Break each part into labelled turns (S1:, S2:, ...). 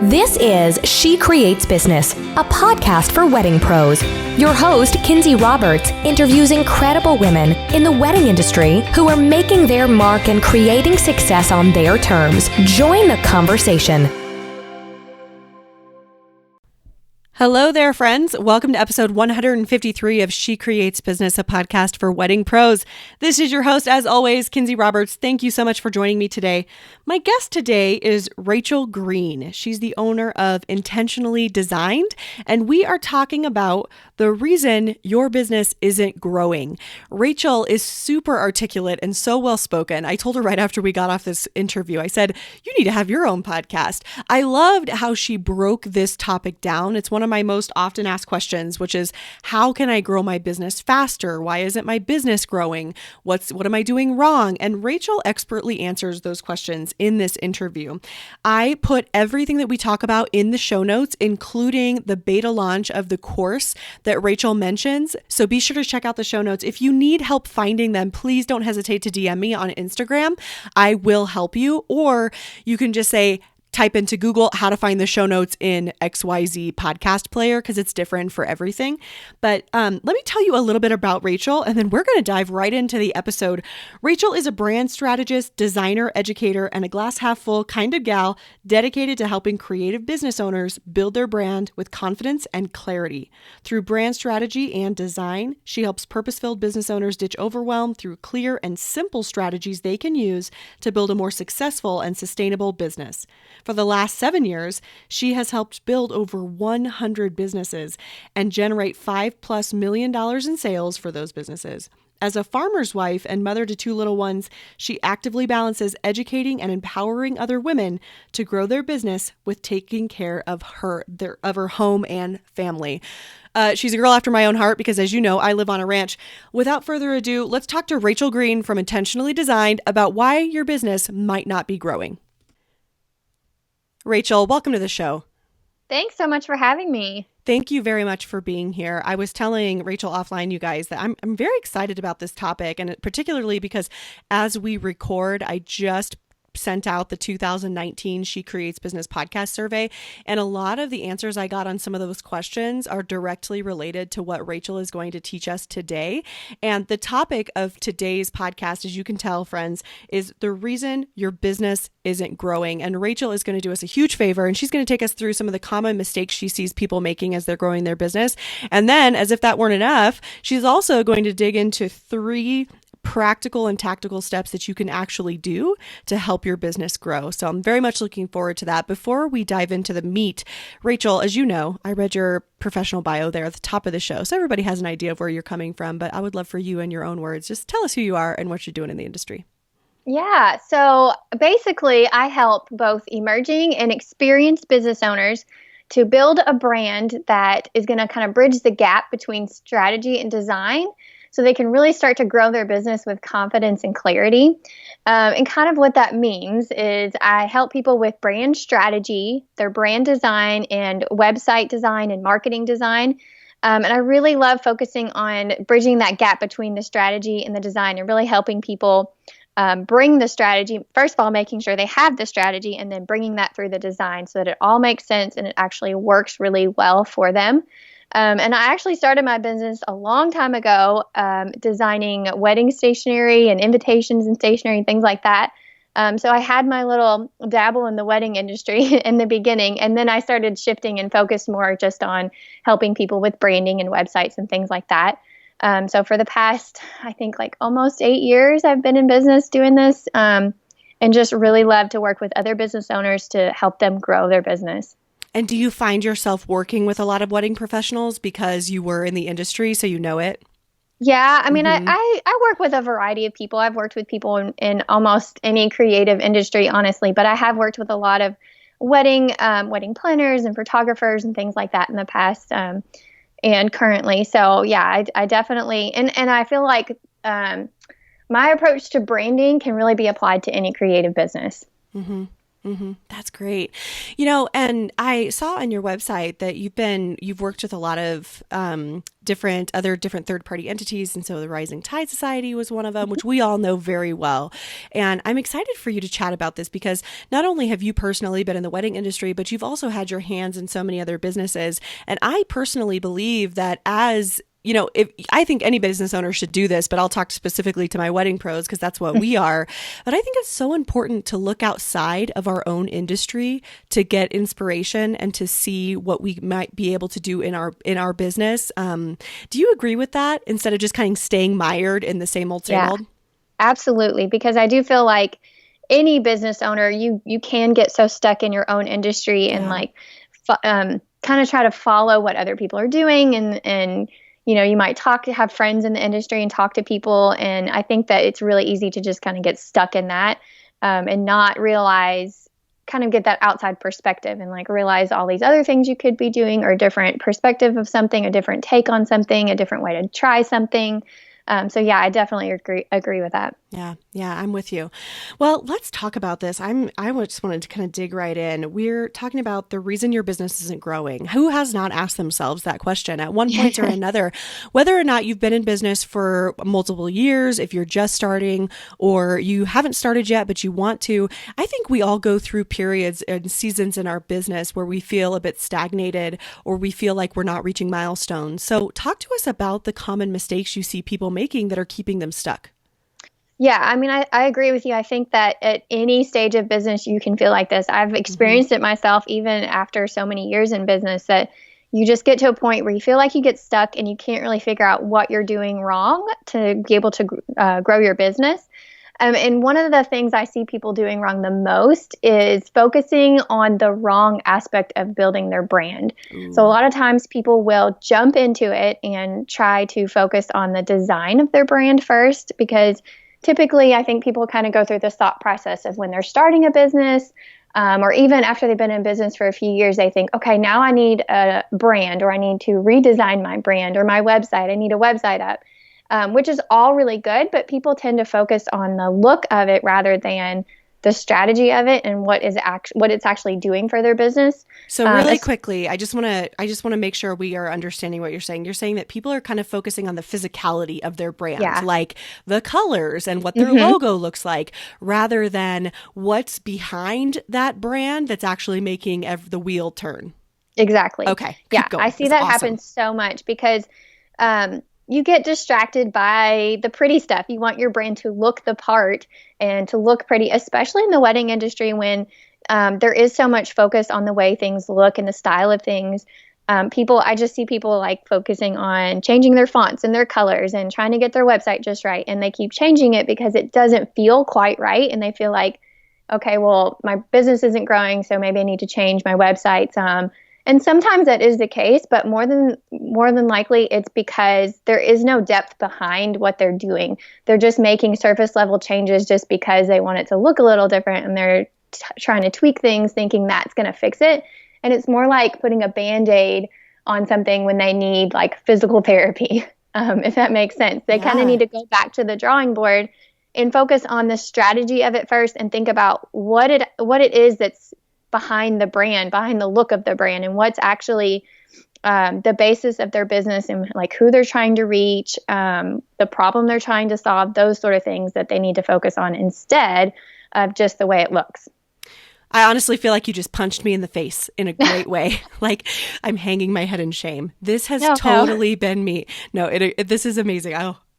S1: This is She Creates Business, a podcast for wedding pros. Your host, Kinsey Roberts, interviews incredible women in the wedding industry who are making their mark and creating success on their terms. Join the conversation.
S2: Hello there, friends. Welcome to episode 153 of She Creates Business, a podcast for wedding pros. This is your host, as always, Kinsey Roberts. Thank you so much for joining me today. My guest today is Rachel Green. She's the owner of Intentionally Designed, and we are talking about the reason your business isn't growing. Rachel is super articulate and so well-spoken. I told her right after we got off this interview, I said, you need to have your own podcast. I loved how she broke this topic down. It's one of my most often asked questions, which is, how can I grow my business faster? Why isn't my business growing? What am I doing wrong? And Rachel expertly answers those questions in this interview. I put everything that we talk about in the show notes, including the beta launch of the course that Rachel mentions. So be sure to check out the show notes. If you need help finding them, please don't hesitate to DM me on Instagram. I will help you, or you can just type into Google how to find the show notes in XYZ podcast player, because it's different for everything. But let me tell you a little bit about Rachel, and then we're going to dive right into the episode. Rachel is a brand strategist, designer, educator, and a glass half full kind of gal dedicated to helping creative business owners build their brand with confidence and clarity. Through brand strategy and design, she helps purpose-filled business owners ditch overwhelm through clear and simple strategies they can use to build a more successful and sustainable business. For the last 7 years, she has helped build over 100 businesses and generate $5+ million in sales for those businesses. As a farmer's wife and mother to 2 little ones, she actively balances educating and empowering other women to grow their business with taking care of her home and family. She's a girl after my own heart because, as you know, I live on a ranch. Without further ado, let's talk to Rachel Green from Intentionally Designed about why your business might not be growing. Rachel, welcome to the show.
S3: Thanks so much for having me.
S2: Thank you very much for being here. I was telling Rachel offline, you guys, that I'm very excited about this topic, and particularly because as we record, I just sent out the 2019 She Creates Business podcast survey. And a lot of the answers I got on some of those questions are directly related to what Rachel is going to teach us today. And the topic of today's podcast, as you can tell, friends, is the reason your business isn't growing. And Rachel is going to do us a huge favor, and she's going to take us through some of the common mistakes she sees people making as they're growing their business. And then, as if that weren't enough, she's also going to dig into 3 practical and tactical steps that you can actually do to help your business grow. So I'm very much looking forward to that. Before we dive into the meat, Rachel, as you know, I read your professional bio there at the top of the show, so everybody has an idea of where you're coming from, but I would love for you, in your own words, just tell us who you are and what you're doing in the industry.
S3: Yeah, so basically I help both emerging and experienced business owners to build a brand that is going to kind of bridge the gap between strategy and design, so they can really start to grow their business with confidence and clarity. And kind of what that means is I help people with brand strategy, their brand design, and website design and marketing design. And I really love focusing on bridging that gap between the strategy and the design, and really helping people bring the strategy, first of all, making sure they have the strategy, and then bringing that through the design so that it all makes sense and it actually works really well for them. And I actually started my business a long time ago, designing wedding stationery and invitations and stationery and things like that. So I had my little dabble in the wedding industry in the beginning, and then I started shifting and focused more just on helping people with branding and websites and things like that. So for the past, I think almost 8 years, I've been in business doing this, and just really love to work with other business owners to help them grow their business.
S2: And do you find yourself working with a lot of wedding professionals because you were in the industry, so you know it?
S3: Yeah, I mean, I work with a variety of people. I've worked with people in almost any creative industry, honestly, but I have worked with a lot of wedding planners and photographers and things like that in the past, and currently. So yeah, I definitely, and I feel like my approach to branding can really be applied to any creative business.
S2: Mm-hmm. That's great. And I saw on your website that you've worked with a lot of different third-party entities. And so the Rising Tide Society was one of them, which we all know very well. And I'm excited for you to chat about this because not only have you personally been in the wedding industry, but you've also had your hands in so many other businesses. And I personally believe that if I think any business owner should do this, but I'll talk specifically to my wedding pros because that's what we are. But I think it's so important to look outside of our own industry to get inspiration and to see what we might be able to do in our business. Do you agree with that instead of just kind of staying mired in the same old?
S3: Absolutely. Because I do feel like any business owner, you can get so stuck in your own industry and kind of try to follow what other people are doing and you might have friends in the industry and talk to people. And I think that it's really easy to just kind of get stuck in that and not realize, kind of get that outside perspective and realize all these other things you could be doing or a different perspective of something, a different take on something, a different way to try something. I definitely agree with that.
S2: Yeah, I'm with you. Well, let's talk about this. I just wanted to kind of dig right in. We're talking about the reason your business isn't growing. Who has not asked themselves that question at one point or another? Whether or not you've been in business for multiple years, if you're just starting or you haven't started yet, but you want to, I think we all go through periods and seasons in our business where we feel a bit stagnated or we feel like we're not reaching milestones. So talk to us about the common mistakes you see people making that are keeping them stuck.
S3: Yeah, I mean, I agree with you. I think that at any stage of business, you can feel like this. I've experienced it myself, even after so many years in business, that you just get to a point where you feel like you get stuck and you can't really figure out what you're doing wrong to be able to grow your business. And one of the things I see people doing wrong the most is focusing on the wrong aspect of building their brand. So a lot of times people will jump into it and try to focus on the design of their brand first, because typically I think people kind of go through this thought process of when they're starting a business or even after they've been in business for a few years, they think, okay, now I need a brand or I need to redesign my brand or my website. I need a website up. Which is all really good, but people tend to focus on the look of it rather than the strategy of it and what it's actually doing for their business.
S2: So really quickly, I just want to make sure we are understanding what you're saying. You're saying that people are kind of focusing on the physicality of their brand, like the colors and what their logo looks like, rather than what's behind that brand that's actually making the wheel turn.
S3: Exactly.
S2: Okay.
S3: Yeah, I see that happen so much because you get distracted by the pretty stuff. You want your brand to look the part and to look pretty, especially in the wedding industry when there is so much focus on the way things look and the style of things. I just see people focusing on changing their fonts and their colors and trying to get their website just right. And they keep changing it because it doesn't feel quite right. And they feel like, okay, well, my business isn't growing, so maybe I need to change my website. And sometimes that is the case, but more than likely it's because there is no depth behind what they're doing. They're just making surface level changes just because they want it to look a little different, and they're trying to tweak things thinking that's going to fix it. And it's more like putting a Band-Aid on something when they need physical therapy, if that makes sense. They kind of need to go back to the drawing board and focus on the strategy of it first and think about what it is that's behind the brand, behind the look of the brand, and what's actually the basis of their business and who they're trying to reach, the problem they're trying to solve, those sort of things that they need to focus on instead of just the way it looks.
S2: I honestly feel like you just punched me in the face in a great way. I'm hanging my head in shame. This has totally been me. No, this is amazing.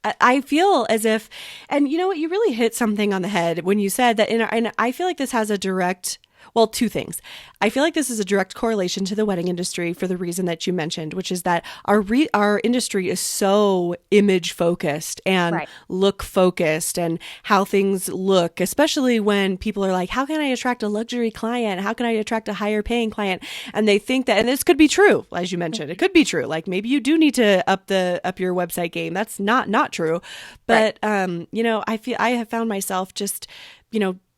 S2: I feel as if, and you know what, you really hit something on the head when you said that, and I feel like this has a direct, well, two things. I feel like this is a direct correlation to the wedding industry for the reason that you mentioned, which is that our industry is so image focused and look focused and how things look, especially when people are like, how can I attract a luxury client? How can I attract a higher paying client? And they think that, and this could be true, as you mentioned, it could be true. Maybe you do need to up your website game. That's not true. But, I have found myself just,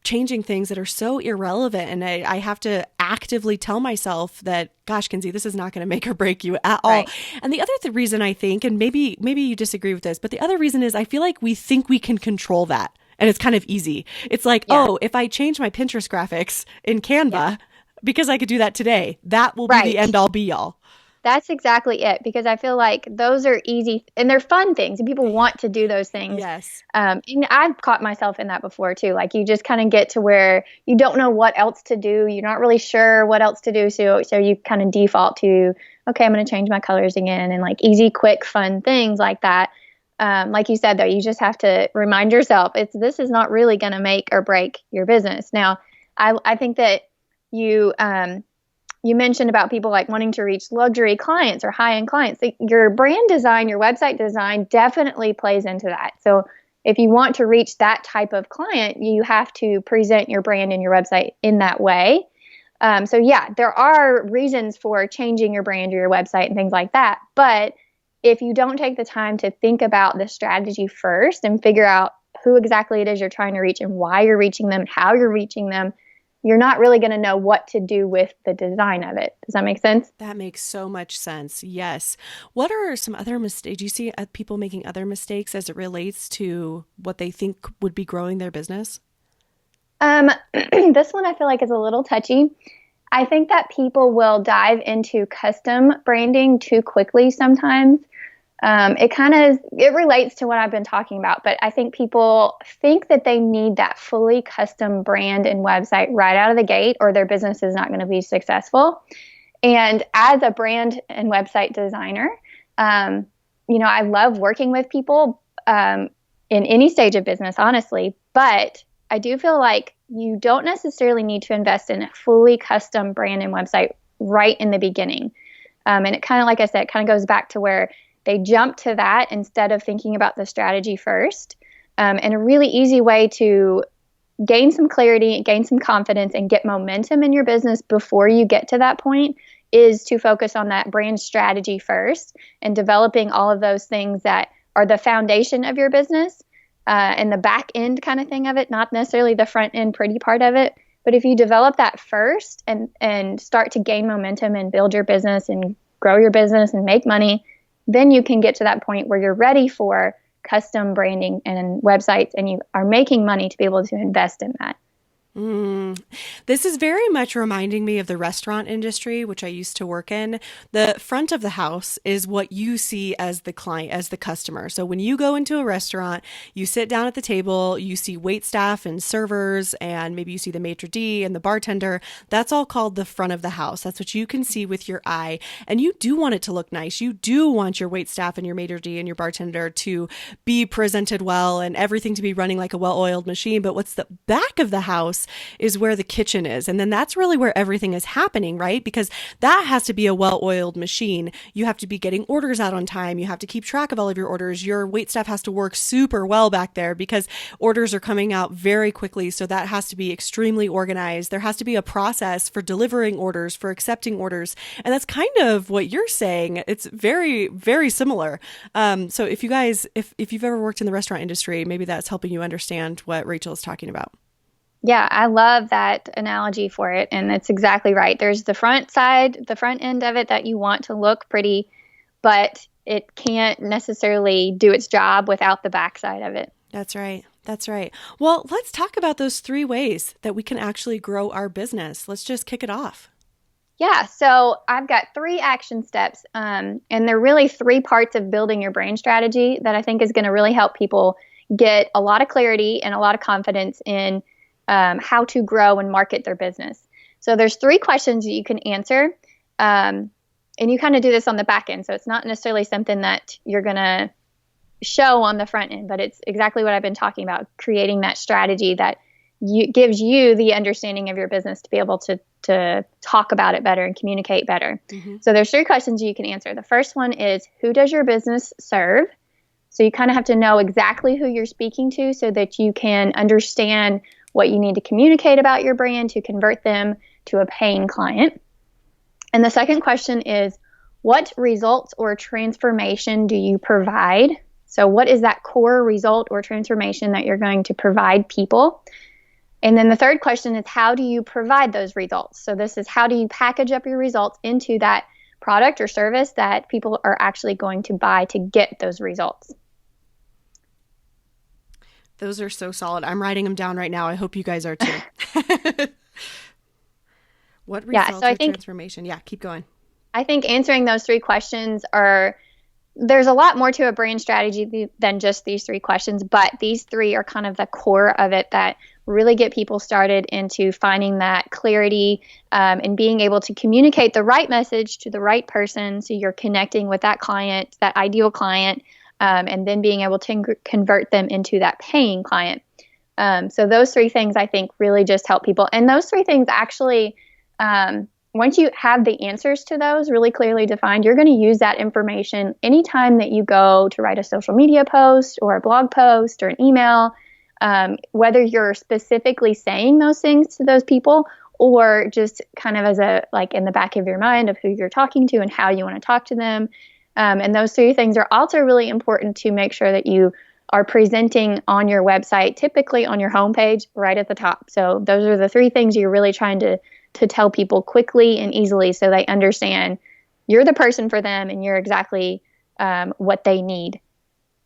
S2: changing things that are so irrelevant. And I have to actively tell myself that, gosh, Kinsey, this is not going to make or break you at all. And the other reason I think, and maybe you disagree with this, but the other reason is I feel like we think we can control that And it's kind of easy. It's like,
S3: Yeah.
S2: oh, if I change my Pinterest graphics in Canva, because I could do that today, that will be
S3: Right.
S2: the end all be all.
S3: That's exactly it, because I feel like those are easy and they're fun things and people want to do those things.
S2: Yes.
S3: And I've caught myself in that before too. Like you just kind of get to where you don't know what else to do. You're not really sure what else to do. So you kind of default to, okay, I'm going to change my colors again, and like easy, quick, fun things like that. Like you said, though, you just have to remind yourself this is not really going to make or break your business. Now, I think that you mentioned about people like wanting to reach luxury clients or high-end clients. Your brand design, your website design definitely plays into that. So if you want to reach that type of client, you have to present your brand and your website in that way. So yeah, there are reasons for changing your brand or your website and things like that. But if you don't take the time to think about the strategy first and figure out who exactly it is you're trying to reach and why you're reaching them, how you're reaching them, you're not really going to know what to do with the design of it. Does that make sense?
S2: That makes so much sense. Yes. What are some other mistakes? Do you see people making other mistakes as it relates to what they think would be growing their business?
S3: This one I feel like is a little touchy. I think that people will dive into custom branding too quickly sometimes. It relates to what I've been talking about, but I think people think that they need that fully custom brand and website right out of the gate, or their business is not going to be successful. And as a brand and website designer, I love working with people in any stage of business, honestly, but I do feel like you don't necessarily need to invest in a fully custom brand and website right in the beginning. And it kind of, like I said, it kind of goes back to where they jump to that instead of thinking about the strategy first. And a really easy way to gain some clarity, gain some confidence, and get momentum in your business before you get to that point is to focus on that brand strategy first and developing all of those things that are the foundation of your business and the back end kind of thing of it, not necessarily the front end pretty part of it. But if you develop that first and start to gain momentum and build your business and grow your business and make money, then you can get to that point where you're ready for custom branding and websites and you are making money to be able to invest in that.
S2: This is very much reminding me of the restaurant industry, which I used to work in. The front of the house is what you see as the client, as the customer. So when you go into a restaurant, you sit down at the table, you see wait staff and servers, and maybe you see the maitre d' and the bartender. That's all called the front of the house. That's what you can see with your eye. And you do want it to look nice. You do want your wait staff and your maitre d' and your bartender to be presented well and everything to be running like a well-oiled machine. But what's the back of the house is where the kitchen is. And then that's really where everything is happening, right? Because that has to be a well-oiled machine. You have to be getting orders out on time. You have to keep track of all of your orders. Your wait staff has to work super well back there because orders are coming out very quickly. So that has to be extremely organized. There has to be a process for delivering orders, for accepting orders. And that's kind of what you're saying. It's very, very similar. So if you guys, if you've ever worked in the restaurant industry, maybe that's helping you understand what Rachel is talking about.
S3: Yeah, I love that analogy for it. And it's exactly right. There's the front side, the front end of it that you want to look pretty, but it can't necessarily do its job without the back side of it.
S2: That's right. That's right. Well, let's talk about those 3 ways that we can actually grow our business. Let's just kick it off.
S3: Yeah, so I've got 3 action steps, and they're really 3 parts of building your brand strategy that I think is going to really help people get a lot of clarity and a lot of confidence in how to grow and market their business. So there's 3 questions that you can answer, and you kind of do this on the back end. So it's not necessarily something that you're going to show on the front end, but it's exactly what I've been talking about, creating that strategy that gives you the understanding of your business to be able to talk about it better and communicate better. Mm-hmm. So there's 3 questions you can answer. The first one is, who does your business serve? So you kind of have to know exactly who you're speaking to so that you can understand what you need to communicate about your brand to convert them to a paying client. And the second question is, what results or transformation do you provide? So what is that core result or transformation that you're going to provide people? And then the third question is, how do you provide those results? So this is, how do you package up your results into that product or service that people are actually going to buy to get those results?
S2: Those are so solid. I'm writing them down right now. I hope you guys are too. What results
S3: so I
S2: or
S3: think,
S2: transformation? Yeah, keep going.
S3: I think answering those 3 questions there's a lot more to a brand strategy than just these 3 questions, but these 3 are kind of the core of it that really get people started into finding that clarity and being able to communicate the right message to the right person. So you're connecting with that client, that ideal client, and then being able to convert them into that paying client. So those 3 things I think really just help people. And those 3 things actually, once you have the answers to those really clearly defined, you're going to use that information anytime that you go to write a social media post or a blog post or an email, whether you're specifically saying those things to those people or just kind of as in the back of your mind of who you're talking to and how you want to talk to them. And those 3 things are also really important to make sure that you are presenting on your website, typically on your homepage right at the top. So those are the 3 things you're really trying to tell people quickly and easily so they understand you're the person for them and you're exactly what they need.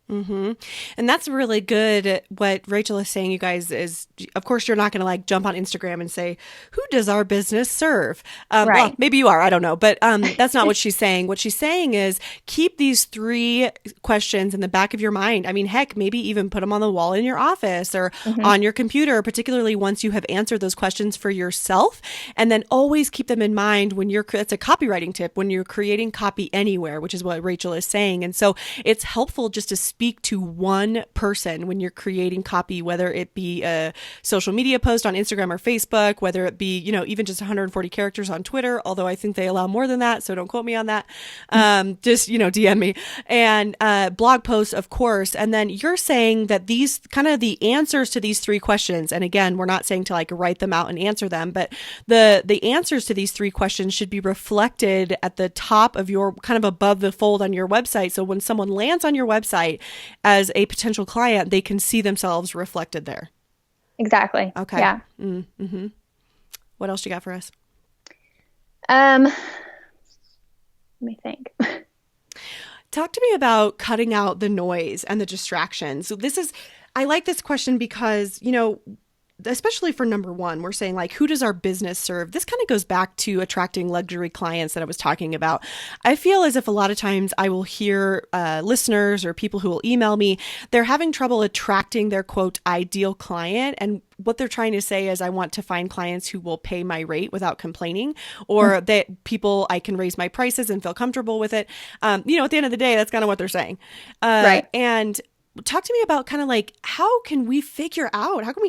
S2: Mm-hmm. And that's really good. What Rachel is saying, you guys, is of course you're not going to jump on Instagram and say, who does our business serve?
S3: Right.
S2: Well, maybe you are, I don't know, but that's not what she's saying. What she's saying is keep these 3 questions in the back of your mind. I mean, heck, maybe even put them on the wall in your office or on your computer, particularly once you have answered those questions for yourself. And then always keep them in mind when it's a copywriting tip, when you're creating copy anywhere, which is what Rachel is saying. And so it's helpful just to speak to one person when you're creating copy, whether it be a social media post on Instagram or Facebook, whether it be, even just 140 characters on Twitter, although I think they allow more than that. So don't quote me on that. Just, DM me, and blog posts, of course. And then you're saying that these kind of the answers to these 3 questions. And again, we're not saying to write them out and answer them, but the answers to these 3 questions should be reflected at the top of your kind of above the fold on your website. So when someone lands on your website as a potential client, they can see themselves reflected there.
S3: Exactly.
S2: Okay.
S3: Yeah.
S2: Mm-hmm. What else you got for us?
S3: Let me think.
S2: Talk to me about cutting out the noise and the distractions. So I like this question because, especially for number 1, we're saying who does our business serve? This kind of goes back to attracting luxury clients that I was talking about. I feel as if a lot of times I will hear listeners or people who will email me, they're having trouble attracting their quote ideal client. And what they're trying to say is I want to find clients who will pay my rate without complaining, or that people I can raise my prices and feel comfortable with it. At the end of the day, that's kind of what they're saying.
S3: Right.
S2: And talk to me about kind of how can we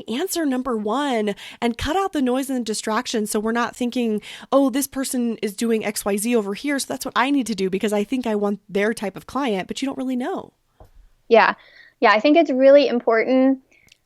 S2: answer number 1 and cut out the noise and the distraction so we're not thinking, oh, this person is doing XYZ over here, so that's what I need to do because I think I want their type of client, but you don't really know.
S3: Yeah. I think it's really important.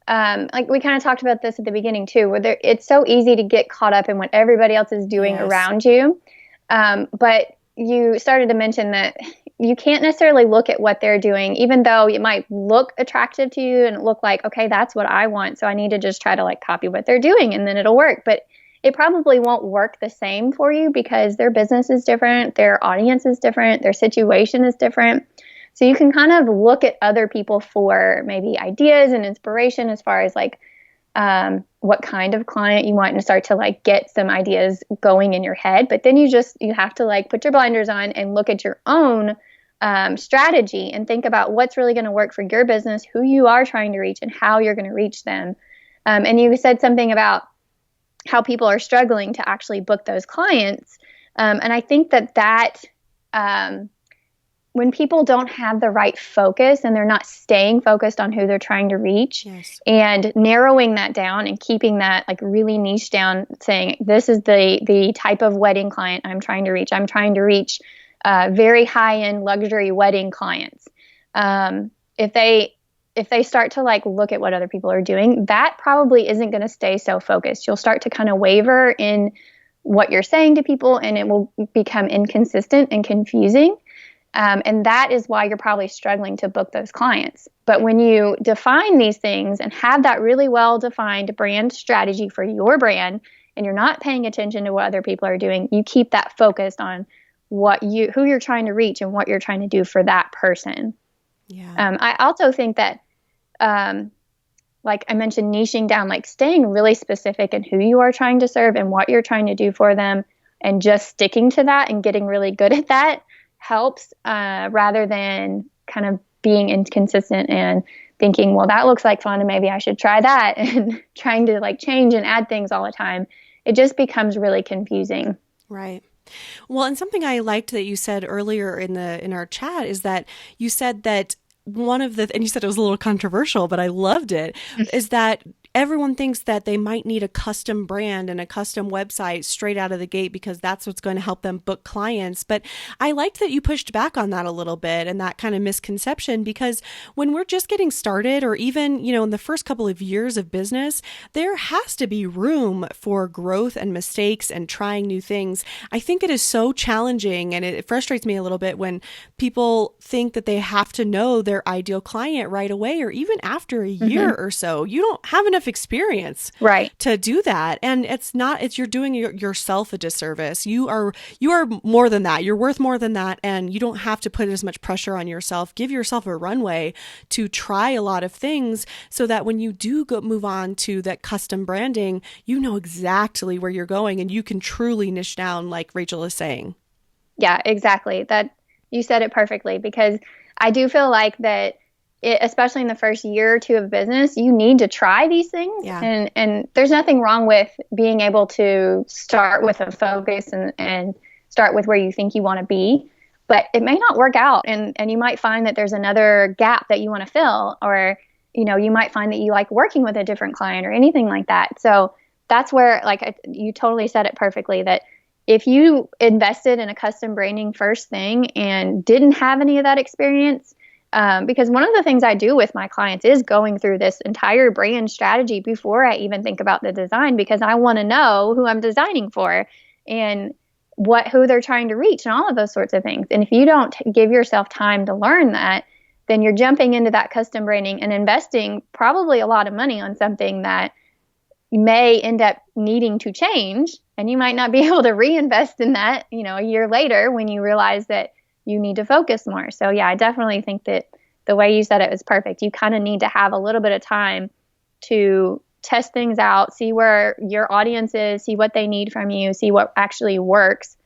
S3: We kind of talked about this at the beginning too, where it's so easy to get caught up in what everybody else is doing around you. But you started to mention that you can't necessarily look at what they're doing, even though it might look attractive to you and look like, okay, that's what I want. So I need to just try to copy what they're doing and then it'll work. But it probably won't work the same for you because their business is different, their audience is different, their situation is different. So you can kind of look at other people for maybe ideas and inspiration as far as what kind of client you want and start to get some ideas going in your head. But then you have to put your blinders on and look at your own strategy and think about what's really going to work for your business, who you are trying to reach and how you're going to reach them. And you said something about how people are struggling to actually book those clients. And I think that when people don't have the right focus and they're not staying focused on who they're trying to reach and narrowing that down and keeping that really niche down, saying this is the type of wedding client I'm trying to reach. I'm trying to reach very high-end luxury wedding clients. If they start to look at what other people are doing, that probably isn't going to stay so focused. You'll start to kind of waver in what you're saying to people and it will become inconsistent and confusing. And that is why you're probably struggling to book those clients. But when you define these things and have that really well-defined brand strategy for your brand, and you're not paying attention to what other people are doing, you keep that focused on who you're trying to reach and what you're trying to do for that person.
S2: Yeah.
S3: I also think that like I mentioned, niching down, like staying really specific in who you are trying to serve and what you're trying to do for them, and just sticking to that and getting really good at that helps, rather than kind of being inconsistent and thinking, well, that looks like fun and maybe I should try that, and trying to like change and add things all the time. It just becomes really confusing.
S2: Right. Well, and something I liked that you said earlier in our chat is that you said that and you said it was a little controversial, but I loved it, is that everyone thinks that they might need a custom brand and a custom website straight out of the gate because that's what's going to help them book clients. But I liked that you pushed back on that a little bit and that kind of misconception, because when we're just getting started, or even, in the first couple of years of business, there has to be room for growth and mistakes and trying new things. I think it is so challenging, and it frustrates me a little bit when people think that they have to know their ideal client right away, or even after a year or so. You don't have enough experience to do that, and you're doing yourself a disservice. You are more than that. You're worth more than that, and you don't have to put as much pressure on yourself. Give yourself a runway to try a lot of things, so that when you do move on to that custom branding, you know exactly where you're going, and you can truly niche down, like Rachel is saying.
S3: Yeah, exactly. That you said it perfectly, because I do feel like that especially in the first year or two of business, you need to try these things. Yeah. And there's nothing wrong with being able to start with a focus and start with where you think you want to be. But it may not work out. And you might find that there's another gap that you want to fill, or, you might find that you like working with a different client or anything like that. So that's where, like, you totally said it perfectly, that if you invested in a custom branding first thing and didn't have any of that experience, because one of the things I do with my clients is going through this entire brand strategy before I even think about the design, because I want to know who I'm designing for and who they're trying to reach and all of those sorts of things. And if you don't give yourself time to learn that, then you're jumping into that custom branding and investing probably a lot of money on something that may end up needing to change, and you might not be able to reinvest in that, a year later when you realize that you need to focus more. So yeah, I definitely think that the way you said it was perfect. You kind of need to have a little bit of time to test things out, see where your audience is, see what they need from you, see what actually works.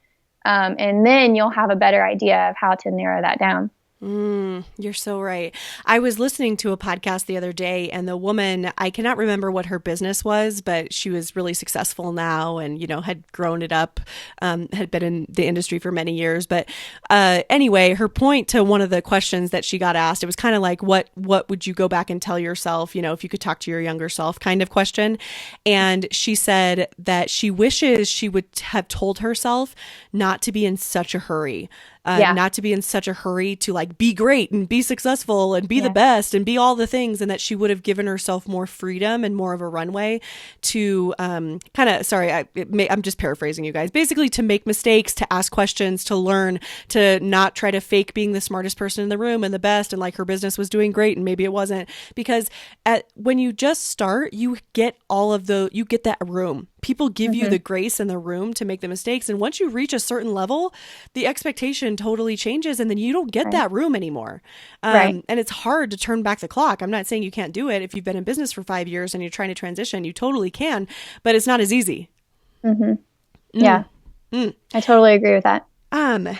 S3: And then you'll have a better idea of how to narrow that down.
S2: You're so right. I was listening to a podcast the other day, and the woman, I cannot remember what her business was, but she was really successful now and, had grown it up, had been in the industry for many years. But anyway, her point to one of the questions that she got asked, it was kind of like, what would you go back and tell yourself, if you could talk to your younger self kind of question. And she said that she wishes she would have told herself not to be in such a hurry. Not to be in such a hurry to like be great and be successful and be the best and be all the things, and that she would have given herself more freedom and more of a runway to I'm just paraphrasing you guys, basically to make mistakes, to ask questions, to learn, to not try to fake being the smartest person in the room and the best, and like her business was doing great and maybe it wasn't, because when you just start, you get that room. People give you the grace and the room to make the mistakes. And once you reach a certain level, the expectation totally changes, and then you don't get that room anymore. And it's hard to turn back the clock. I'm not saying you can't do it. If you've been in business for 5 years and you're trying to transition, you totally can, but it's not as easy.
S3: Yeah, I totally agree with that.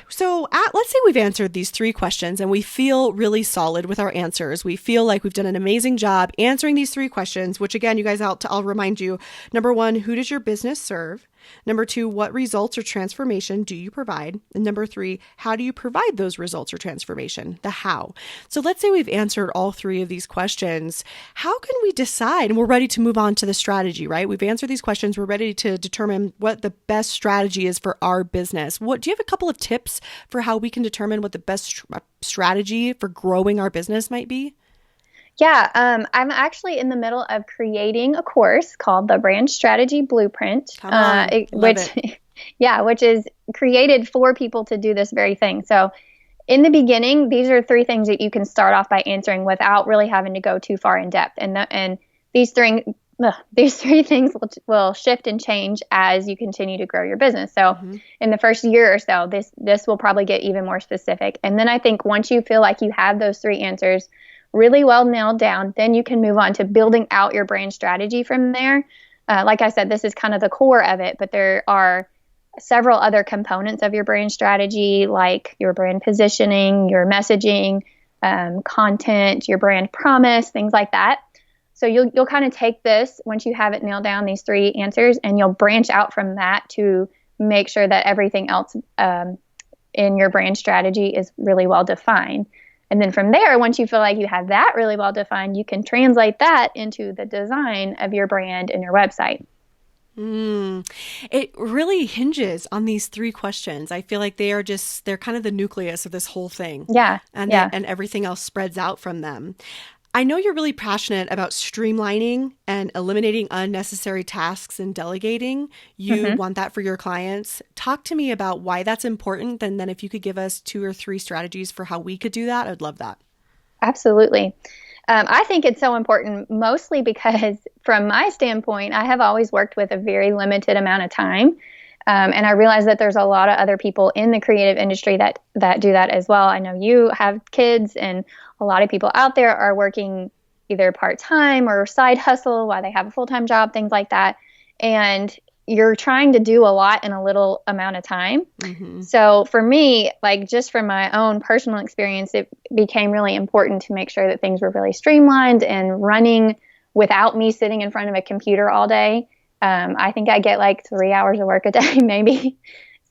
S2: So let's say we've answered these 3 questions and we feel really solid with our answers. We feel like we've done an amazing job answering these 3 questions, which again, you guys, I'll remind you, number 1, who does your business serve? Number 2, what results or transformation do you provide? And number 3, how do you provide those results or transformation? The how. So let's say we've answered all 3 of these questions. How can we decide? And we're ready to move on to the strategy, right? We've answered these questions. We're ready to determine what the best strategy is for our business. Do you have a couple of tips for how we can determine what the best strategy for growing our business might be?
S3: Yeah, I'm actually in the middle of creating a course called the Brand Strategy Blueprint, which is created for people to do this very thing. So in the beginning, these are 3 things that you can start off by answering without really having to go too far in depth. And these 3 things will shift and change as you continue to grow your business. So in the first year or so, this will probably get even more specific. And then I think once you feel like you have those 3 answers, really well nailed down, then you can move on to building out your brand strategy from there. Like I said, this is kind of the core of it, but there are several other components of your brand strategy, like your brand positioning, your messaging, content, your brand promise, things like that. So you'll kind of take this once you have it nailed down, these 3 answers, and you'll branch out from that to make sure that everything else in your brand strategy is really well defined. And then from there, once you feel like you have that really well defined, you can translate that into the design of your brand and your website.
S2: It really hinges on these 3 questions. I feel like they're kind of the nucleus of this whole thing.
S3: Yeah.
S2: And everything else spreads out from them. I know you're really passionate about streamlining and eliminating unnecessary tasks and delegating. You want that for your clients. Talk to me about why that's important. And then if you could give us 2 or 3 strategies for how we could do that, I'd love that.
S3: Absolutely. I think it's so important, mostly because from my standpoint, I have always worked with a very limited amount of time. And I realize that there's a lot of other people in the creative industry that do that as well. I know you have kids, and a lot of people out there are working either part-time or side hustle while they have a full-time job, things like that. And you're trying to do a lot in a little amount of time. So for me, like just from my own personal experience, it became really important to make sure that things were really streamlined and running without me sitting in front of a computer all day. I think I get like 3 hours of work a day, maybe.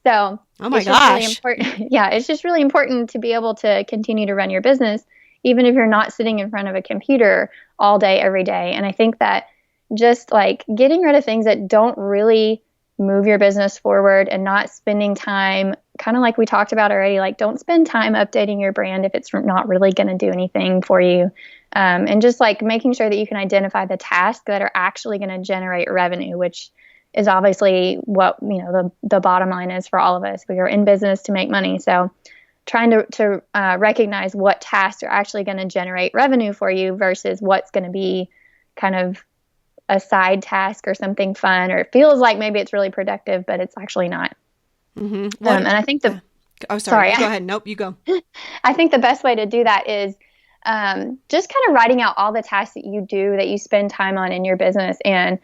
S3: So
S2: oh my gosh.
S3: Really important. Yeah, it's just really important to be able to continue to run your business, even if you're not sitting in front of a computer all day, every day. And I think that just like getting rid of things that don't really move your business forward and not spending time, kind of like we talked about already, like don't spend time updating your brand if it's not really going to do anything for you. And just like making sure that you can identify the tasks that are actually going to generate revenue, which is obviously what, the bottom line is for all of us. We are in business to make money. So trying to recognize what tasks are actually going to generate revenue for you versus what's going to be kind of a side task or something fun, or it feels like maybe it's really productive, but it's actually not. And I think
S2: sorry. Go ahead. Nope, you go.
S3: I think the best way to do that is just kind of writing out all the tasks that you do, that you spend time on in your business, and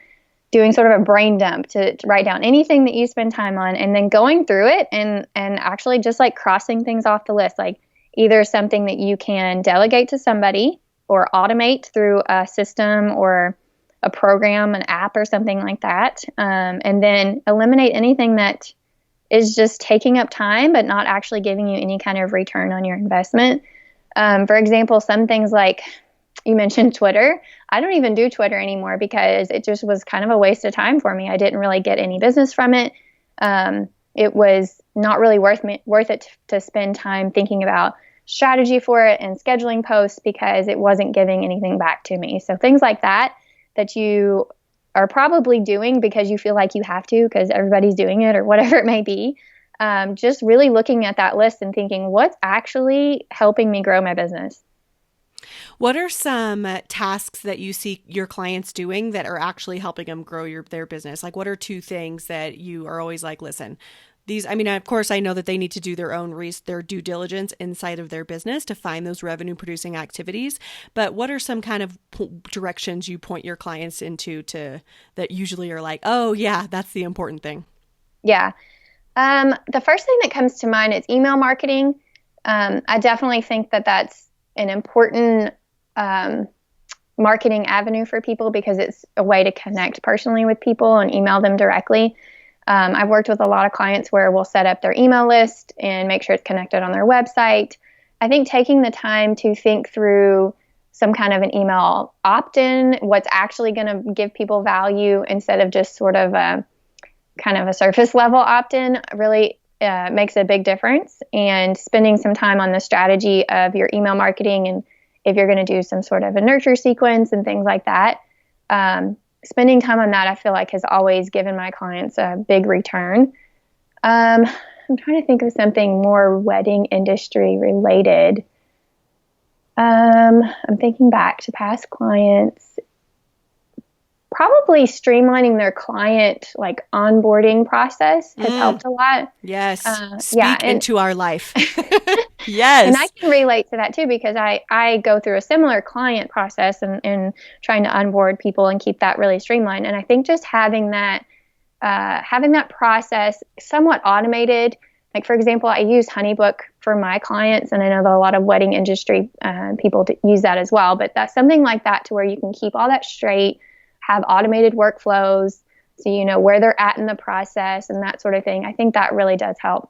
S3: doing sort of a brain dump to write down anything that you spend time on, and then going through it and actually just like crossing things off the list, like either something that you can delegate to somebody or automate through a system or a program, an app or something like that. And then eliminate anything that is just taking up time, but not actually giving you any kind of return on your investment. For example, some things like you mentioned Twitter. I don't even do Twitter anymore because it just was kind of a waste of time for me. I didn't really get any business from it. It was not really worth it to spend time thinking about strategy for it and scheduling posts because it wasn't giving anything back to me. So things like that you are probably doing because you feel like you have to because everybody's doing it or whatever it may be. Just really looking at that list and thinking, what's actually helping me grow my business?
S2: What are some tasks that you see your clients doing that are actually helping them grow their business? Like, what are 2 things that you are always like, listen, these, I mean, of course, I know that they need to do their due diligence inside of their business to find those revenue producing activities. But what are some kind of directions you point your clients into that usually are like, oh yeah, that's the important thing?
S3: Yeah. The first thing that comes to mind is email marketing. I definitely think that that's an important marketing avenue for people because it's a way to connect personally with people and email them directly. I've worked with a lot of clients where we'll set up their email list and make sure it's connected on their website. I think taking the time to think through some kind of an email opt-in, what's actually going to give people value instead of just sort of a kind of a surface level opt-in really makes a big difference. And spending some time on the strategy of your email marketing, and if you're going to do some sort of a nurture sequence and things like that, spending time on that, I feel like has always given my clients a big return. I'm trying to think of something more wedding industry related. I'm thinking back to past clients. Probably streamlining their client like onboarding process has helped a lot.
S2: Yes. Speak into our life. Yes.
S3: And I can relate to that too, because I go through a similar client process and trying to onboard people and keep that really streamlined. And I think just having that process somewhat automated. Like, for example, I use HoneyBook for my clients, and I know that a lot of wedding industry people use that as well. But that's something like that to where you can keep all that straight, have automated workflows, so you know where they're at in the process and that sort of thing. I think that really does help.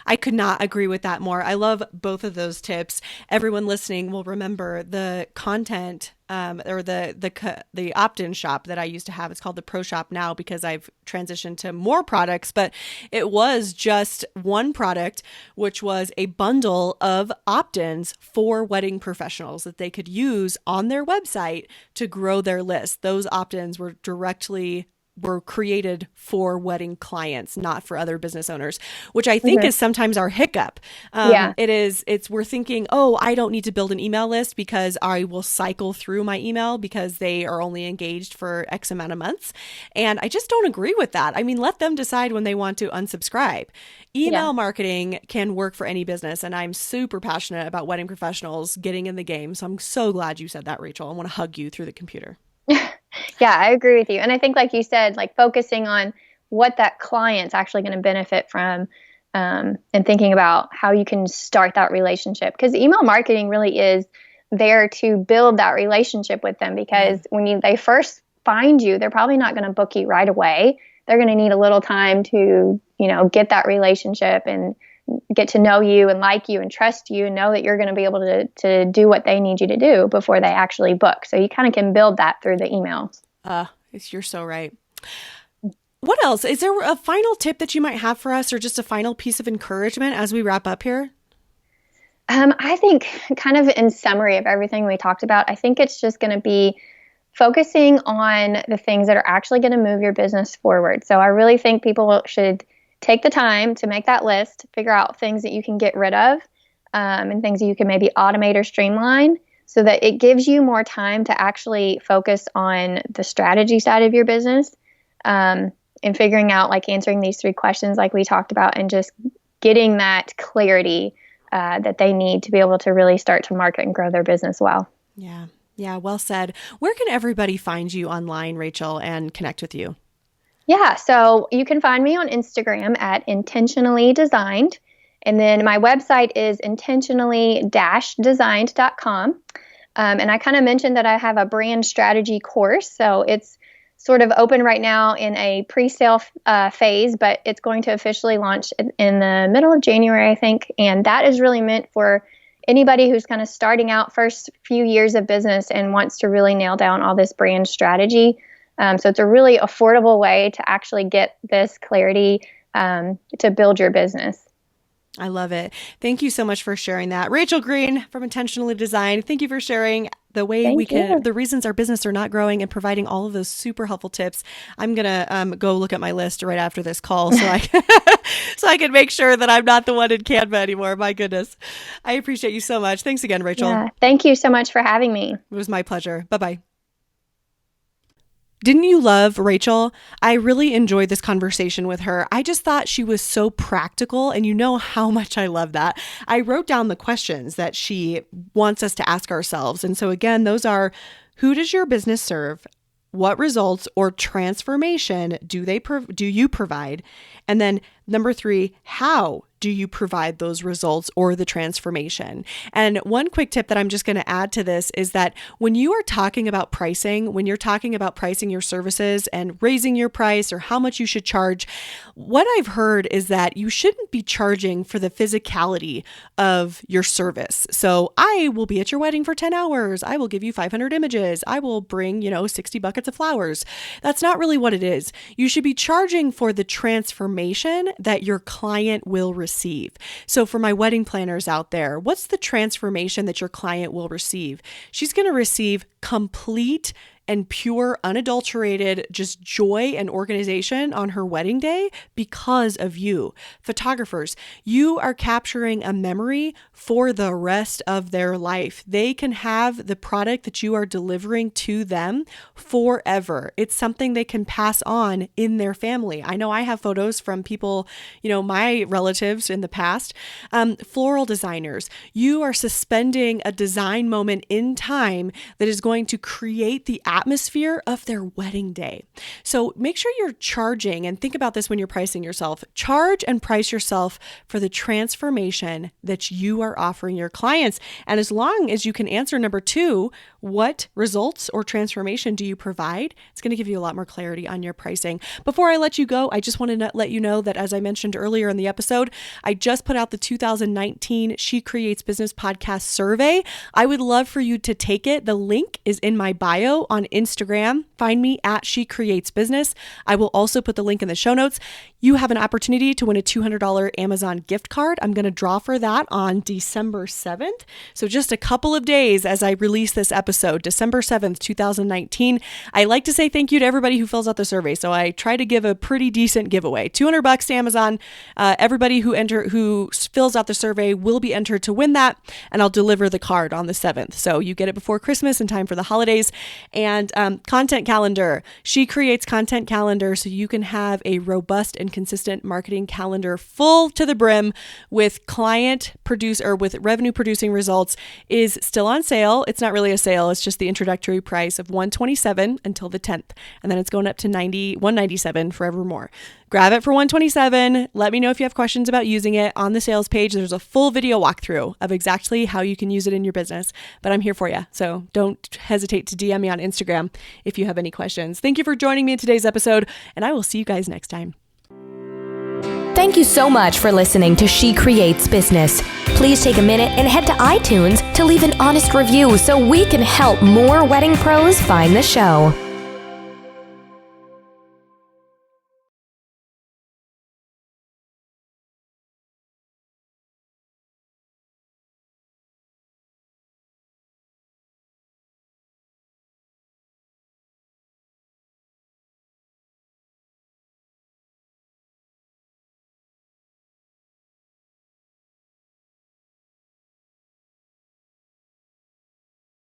S2: I could not agree with that more. I love both of those tips. Everyone listening will remember the content or the opt-in shop that I used to have. It's called the Pro Shop now because I've transitioned to more products, but it was just one product, which was a bundle of opt-ins for wedding professionals that they could use on their website to grow their list. Those opt-ins were created for wedding clients, not for other business owners, which I think is sometimes our hiccup. We're thinking, oh, I don't need to build an email list because I will cycle through my email because they are only engaged for X amount of months. And I just don't agree with that. I mean, let them decide when they want to unsubscribe. Email marketing can work for any business. And I'm super passionate about wedding professionals getting in the game. So I'm so glad you said that, Rachel. I want to hug you through the computer.
S3: Yeah, I agree with you. And I think, like you said, like focusing on what that client's actually going to benefit from, and thinking about how you can start that relationship. Because email marketing really is there to build that relationship with them, because when they first find you, they're probably not going to book you right away. They're going to need a little time to, get that relationship and get to know you and like you and trust you and know that you're going to be able to do what they need you to do before they actually book. So you kind of can build that through the emails.
S2: You're so right. What else? Is there a final tip that you might have for us, or just a final piece of encouragement as we wrap up here?
S3: I think, kind of in summary of everything we talked about, I think it's just going to be focusing on the things that are actually going to move your business forward. So I really think people should take the time to make that list, figure out things that you can get rid of, and things that you can maybe automate or streamline, so that it gives you more time to actually focus on the strategy side of your business, and figuring out, like, answering these 3 questions like we talked about, and just getting that clarity that they need to be able to really start to market and grow their business well.
S2: Yeah. Yeah. Well said. Where can everybody find you online, Rachel, and connect with you?
S3: Yeah, so you can find me on Instagram at intentionally designed. And then my website is intentionally-designed.com. And I kind of mentioned that I have a brand strategy course. So it's sort of open right now in a pre-sale phase, but it's going to officially launch in the middle of January, I think. And that is really meant for anybody who's kind of starting out first few years of business and wants to really nail down all this brand strategy. So it's a really affordable way to actually get this clarity to build your business.
S2: I love it. Thank you so much for sharing that. Rachel Green from Intentionally Designed. Thank you for sharing the way the reasons our business are not growing, and providing all of those super helpful tips. I'm going to go look at my list right after this call so I can make sure that I'm not the one in Canva anymore. My goodness. I appreciate you so much. Thanks again, Rachel.
S3: Yeah, thank you so much for having me.
S2: It was my pleasure. Bye-bye. Didn't you love Rachel? I really enjoyed this conversation with her. I just thought she was so practical, and you know how much I love that. I wrote down the questions that she wants us to ask ourselves. And so again, those are: who does your business serve? What results or transformation do you provide? And then number 3, how do you provide those results or the transformation? And one quick tip that I'm just going to add to this is that when you are talking about pricing, when you're talking about pricing your services and raising your price or how much you should charge, what I've heard is that you shouldn't be charging for the physicality of your service. So I will be at your wedding for 10 hours. I will give you 500 images. I will bring, 60 buckets of flowers. That's not really what it is. You should be charging for the transformation that your client will receive. So for my wedding planners out there, what's the transformation that your client will receive? She's going to receive complete and pure, unadulterated, just joy and organization on her wedding day because of you. Photographers, you are capturing a memory for the rest of their life. They can have the product that you are delivering to them forever. It's something they can pass on in their family. I know I have photos from people, my relatives in the past. Floral designers, you are suspending a design moment in time that is going to create the atmosphere of their wedding day. So make sure you're charging, and think about this when you're pricing yourself. Charge and price yourself for the transformation that you are offering your clients. And as long as you can answer number 2, what results or transformation do you provide? It's going to give you a lot more clarity on your pricing. Before I let you go, I just want to let you know that, as I mentioned earlier in the episode, I just put out the 2019 She Creates Business podcast survey. I would love for you to take it. The link is in my bio on Instagram. Find me at She Creates Business. I will also put the link in the show notes. You have an opportunity to win a $200 Amazon gift card. I'm going to draw for that on December 7th. So just a couple of days as I release this episode, December 7th, 2019. I like to say thank you to everybody who fills out the survey. So I try to give a pretty decent giveaway. $200 to Amazon. Everybody who fills out the survey will be entered to win that, and I'll deliver the card on the 7th. So you get it before Christmas in time for the holidays. And content calendar. She creates content calendar so you can have a robust and consistent marketing calendar full to the brim with with revenue producing results, is still on sale. It's not really a sale. It's just the introductory price of $127 until the 10th. And then it's going up to $197 forevermore. Grab it for $127. Let me know if you have questions about using it. On the sales page, there's a full video walkthrough of exactly how you can use it in your business. But I'm here for you. So don't hesitate to DM me on Instagram if you have any questions. Thank you for joining me in today's episode, and I will see you guys next time.
S1: Thank you so much for listening to She Creates Business. Please take a minute and head to iTunes to leave an honest review so we can help more wedding pros find the show.